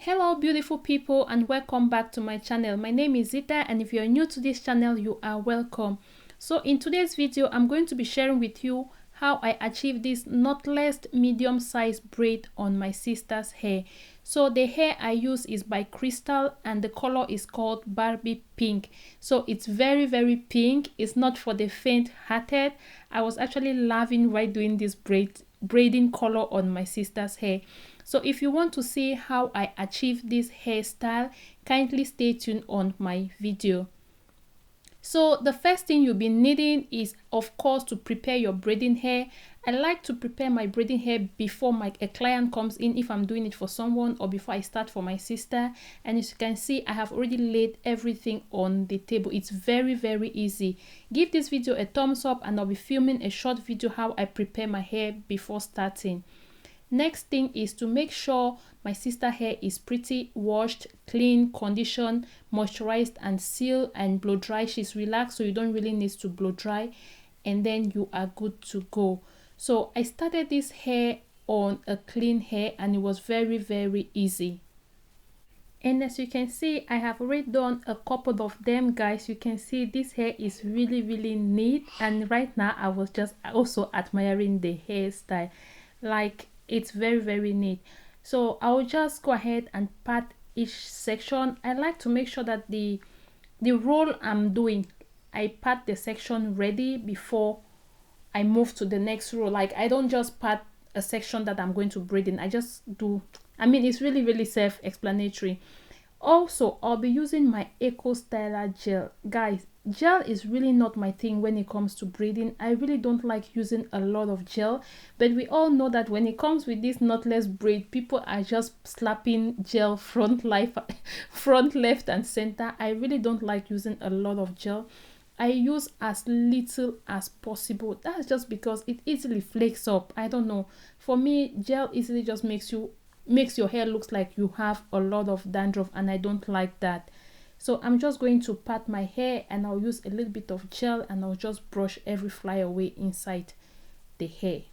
Hello beautiful people and welcome back to my channel. My name is Zita, and if you're new to this channel, you are welcome. So in today's video, I'm going to be sharing with you how I achieved this knotless medium size braid on my sister's hair. So the hair I use is by Crystal and the color is called Barbie Pink. So it's very pink. It's not for the faint hearted. I was actually laughing while doing this braiding color on my sister's hair. So if you want to see how I achieved this hairstyle, kindly stay tuned on my video. So the first thing you'll be needing is, of course, to prepare your braiding hair. I like to prepare my braiding hair before a client comes in, if I'm doing it for someone, or before I start for my sister. And as you can see, I have already laid everything on the table. It's very easy. Give this video a thumbs up and I'll be filming a short video how I prepare my hair before starting. Next thing is to make sure my sister hair is pretty washed, clean, conditioned, moisturized and sealed and blow dry. She's relaxed, so you don't really need to blow dry, and then you are good to go. So I started this hair on a clean hair and it was very easy. And as you can see, I have already done a couple of them, guys. You can see this hair is really neat, and right now I was just also admiring the hairstyle. Like, it's very neat. So I will just go ahead and pat each section. I like to make sure that the roll I'm doing, I pat the section ready before I move to the next row. Like, I don't just pat a section that I'm going to braid in. I just do, I mean, it's really self-explanatory. Also, I'll be using my Eco Styler gel. Guys, gel is really not my thing when it comes to braiding. I really don't like using a lot of gel, but we all know that when it comes with this knotless braid, people are just slapping gel front, left and center. I really don't like using a lot of gel. I use as little as possible. That's just because it easily flakes up. I don't know. For me, gel easily just makes your hair looks like you have a lot of dandruff, and I don't like that. So I'm just going to pat my hair and I'll use a little bit of gel and I'll just brush every fly away inside the hair.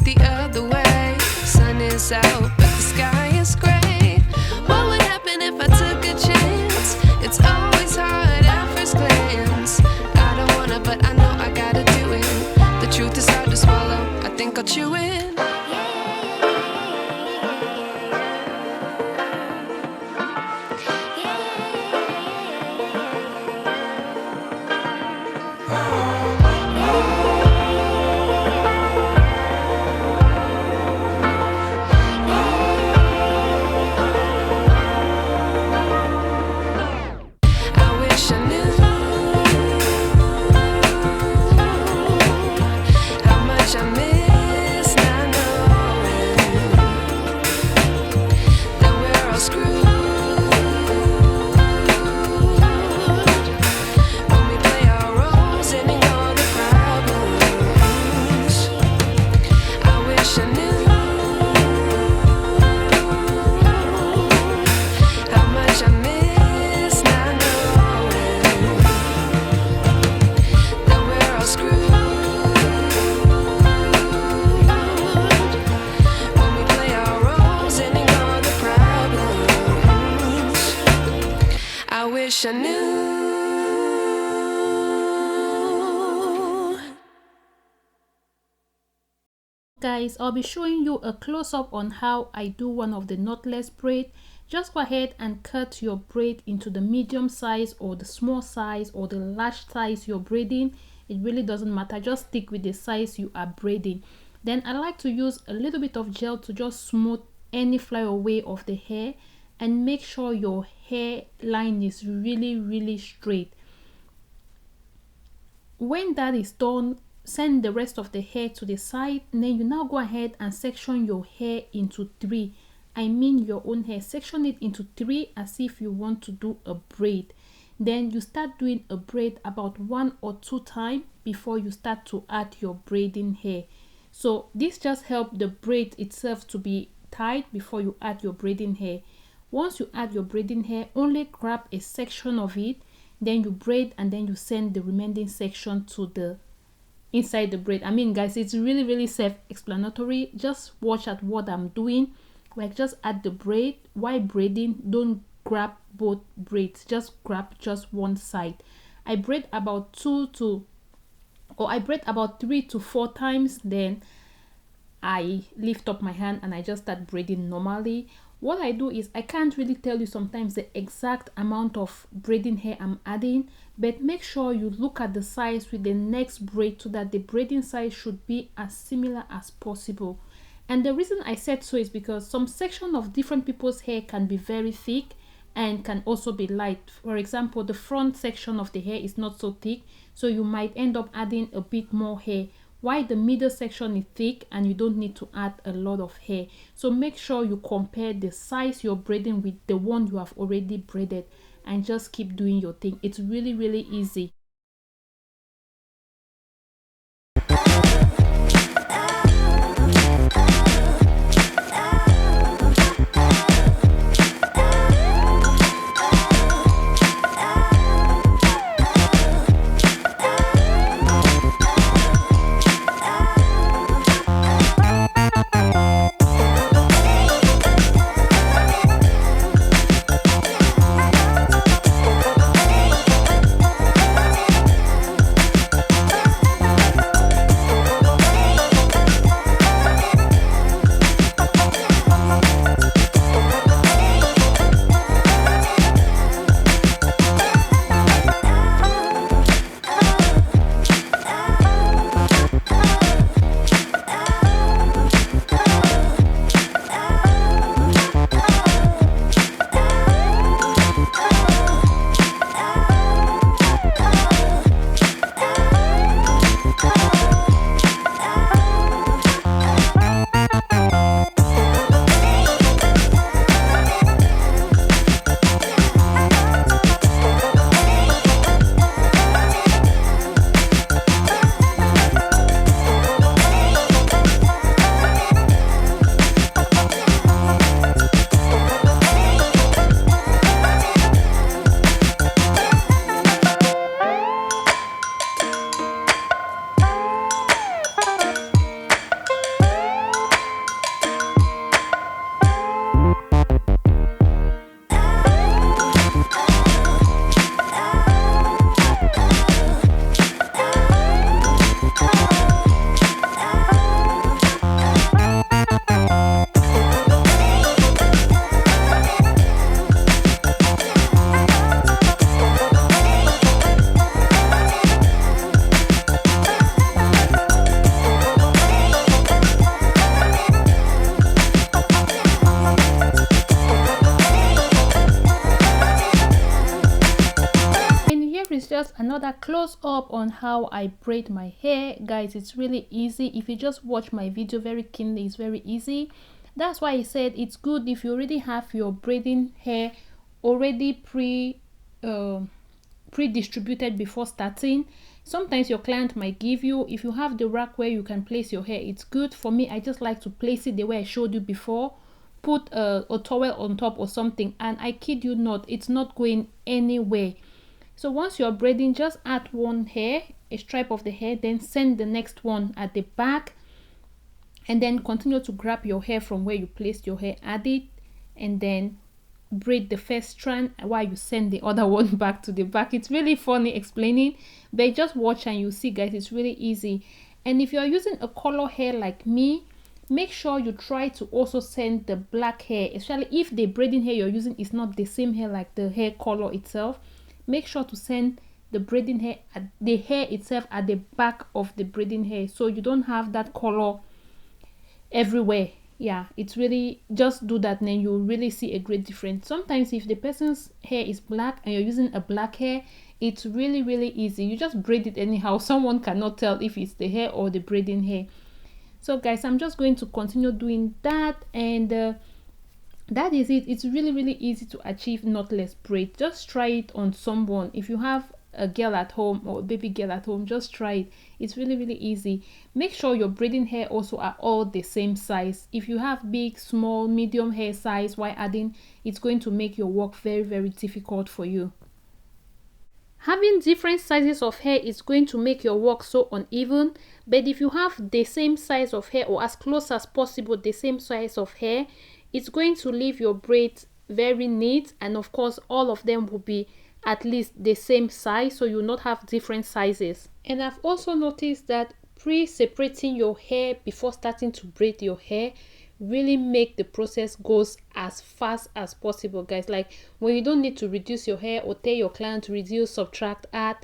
The other way, sun is out but the sky is gray. What would happen if I took a chance? It's always hard at first glance. I don't wanna, but I know I gotta do it. The truth is hard to swallow, I think I'll chew it. I knew. Guys, I'll be showing you a close-up on how I do one of the knotless braid. Just go ahead and cut your braid into the medium size or the small size or the large size you're braiding. It really doesn't matter, just stick with the size you are braiding. Then I like to use a little bit of gel to just smooth any flyaway of the hair and make sure your hairline is really straight. When that is done, send the rest of the hair to the side, and then you now go ahead and section your hair into 3 I mean your own hair, section it into 3 as if you want to do a braid. Then you start doing a braid about 1 or 2 times before you start to add your braiding hair. So this just helps the braid itself to be tight before you add your braiding hair. Once you add your braiding hair, only grab a section of it, then you braid, and then you send the remaining section to the inside the braid. I mean, guys, it's really self-explanatory. Just watch at what I'm doing. Like, just add the braid while braiding. Don't grab both braids, just grab just one side. I braid about 3 to 4 times, then I lift up my hand and I just start braiding normally. What I do is, I can't really tell you sometimes the exact amount of braiding hair I'm adding, but make sure you look at the size with the next braid so that the braiding size should be as similar as possible. And the reason I said so is because some section of different people's hair can be very thick and can also be light. For example, the front section of the hair is not so thick, so you might end up adding a bit more hair, while the middle section is thick and you don't need to add a lot of hair. So make sure you compare the size you're braiding with the one you have already braided, and just keep doing your thing. It's really easy. Just another close up on how I braid my hair. Guys, it's really easy. If you just watch my video very keenly, it's very easy. That's why I said it's good if you already have your braiding hair already pre-distributed before starting. Sometimes your client might give you, if you have the rack where you can place your hair, it's good. For me, I just like to place it the way I showed you before. Put a towel on top or something, and I kid you not, it's not going anywhere. So once you're braiding, just add one hair, a stripe of the hair, then send the next one at the back, and then continue to grab your hair from where you placed your hair, add it, and then braid the first strand while you send the other one back to the back. It's really funny explaining, but just watch and you see, guys, it's really easy. And if you're using a color hair like me, make sure you try to also send the black hair, especially if the braiding hair you're using is not the same hair like the hair color itself. Make sure to send the braiding hair, the hair itself, at the back of the braiding hair, so you don't have that color everywhere. Yeah, it's really, just do that and then you'll really see a great difference. Sometimes if the person's hair is black and you're using a black hair, it's really easy. You just braid it anyhow. Someone cannot tell if it's the hair or the braiding hair. So guys, I'm just going to continue doing that, and that is it. It's really easy to achieve knotless braid. Just try it on someone. If you have a girl at home or a baby girl at home, just try it. It's really easy. Make sure your braiding hair also are all the same size. If you have big, small, medium hair size while adding, it's going to make your work very difficult for you. Having different sizes of hair is going to make your work so uneven, but if you have the same size of hair, or as close as possible the same size of hair, it's going to leave your braids very neat, and of course all of them will be at least the same size, so you will not have different sizes. And I've also noticed that pre-separating your hair before starting to braid your hair really make the process goes as fast as possible, guys. Like when you don't need to reduce your hair or tell your client to reduce, subtract, add,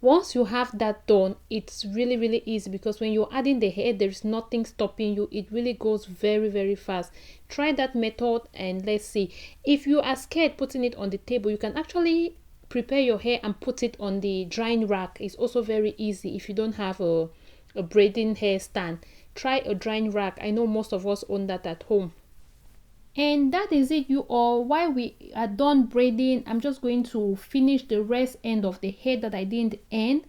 once you have that done, it's really easy, because when you're adding the hair, there is nothing stopping you. It really goes very fast. Try that method and let's see. If you are scared putting it on the table, you can actually prepare your hair and put it on the drying rack. It's also very easy if you don't have a braiding hair stand. Try a drying rack. I know most of us own that at home. And that is it, you all. While we are done braiding, I'm just going to finish the rest end of the hair that I didn't end,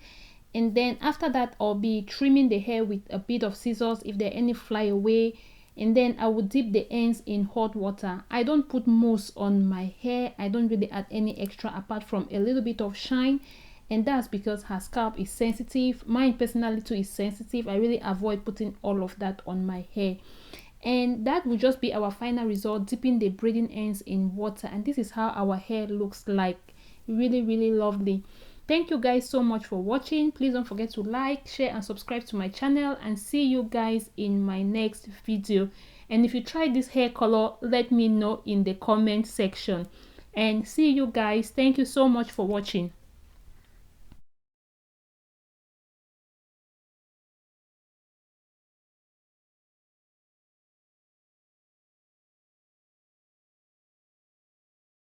and then after that I'll be trimming the hair with a bit of scissors if there are any fly away, and then I will dip the ends in hot water. I don't put mousse on my hair. I don't really add any extra apart from a little bit of shine, and that's because her scalp is sensitive. Mine personally too is sensitive. I really avoid putting all of that on my hair. And that will just be our final result, dipping the braiding ends in water. And this is how our hair looks like. Really lovely. Thank you guys so much for watching. Please don't forget to like, share and subscribe to my channel, and see you guys in my next video. And if you try this hair color, let me know in the comment section. And see you guys. Thank you so much for watching.